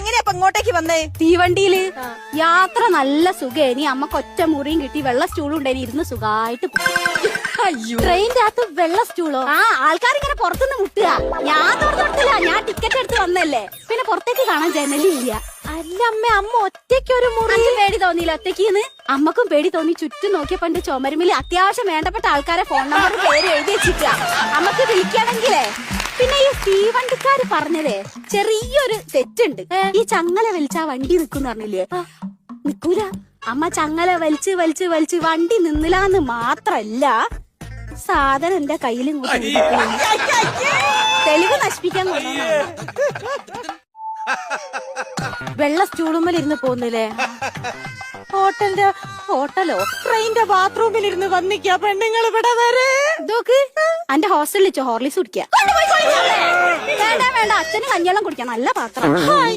എങ്ങനെയാ ഇപ്പൊ ഇങ്ങോട്ടേക്ക് വന്നേ? തീവണ്ടിയില് യാത്ര നല്ല സുഖേനി. അമ്മക്ക് ഒറ്റ മുറിയും കിട്ടി, വെള്ള സ്റ്റൂളും ഉണ്ടായി, ഇരുന്ന് സുഖമായിട്ട് ട്രെയിനിന്റെ അകത്ത് വെള്ള സ്റ്റൂളോ? ആ, ആൾക്കാരിങ്ങനെ പുറത്തുനിന്ന് മുട്ടുക. ഞാൻ തുറന്നിട്ടില്ല, ഞാൻ ടിക്കറ്റ് എടുത്ത് വന്നല്ലേ. പിന്നെ പുറത്തേക്ക് കാണാൻ ജനലില്ല. അല്ല അമ്മ ഒറ്റയ്ക്കൊരു മുറി. പേടി തോന്നിയില്ല ഒറ്റയ്ക്ക്? അമ്മക്കും പേടി തോന്നി. ചുറ്റും നോക്കിയപ്പോ എന്റെ ചുമരുമില് അത്യാവശ്യം വേണ്ടപ്പെട്ട ആൾക്കാരെ ഫോൺ നമ്പർ പേര് എഴുതി വെച്ചിട്ട. അമ്മക്ക് വിളിക്കണെങ്കിലേ. പിന്നെ ഈ തീവണ്ടിക്കാര് പറഞ്ഞതേ ചെറിയൊരു തെറ്റുണ്ട്. ഈ ചങ്ങല വലിച്ചാ വണ്ടി നിക്കുന്ന പറഞ്ഞില്ലേ? നിക്കൂല. അമ്മ ചങ്ങല വലിച്ച് വലിച്ച് വലിച്ച് വണ്ടി നിന്നില്ലാന്ന് മാത്രല്ല, സാധനം എന്റെ കയ്യിലും തെളിവ് നശിപ്പിക്കാൻ കൊണ്ടുവന്നു. വെള്ള സ്റ്റൂളുമ്മൽ ഇരുന്ന് പോന്നില്ലേ? ഹോട്ടലോ ട്രെയിനിന്റെ ബാത്റൂമിൽ ഇരുന്ന് വന്നിക്കാ പെണ്ണുങ്ങൾ ഇവിടെ വരെ. ഇതൊക്കെ എന്റെ ഹോസ്റ്റലിൽ വെച്ചോ ഹോർലിക്സ് കുടിക്കാം. വേണ്ട വേണ്ട, അച്ഛന് കഞ്ഞിവെള്ളം കുടിക്കാം. നല്ല പാത്രം.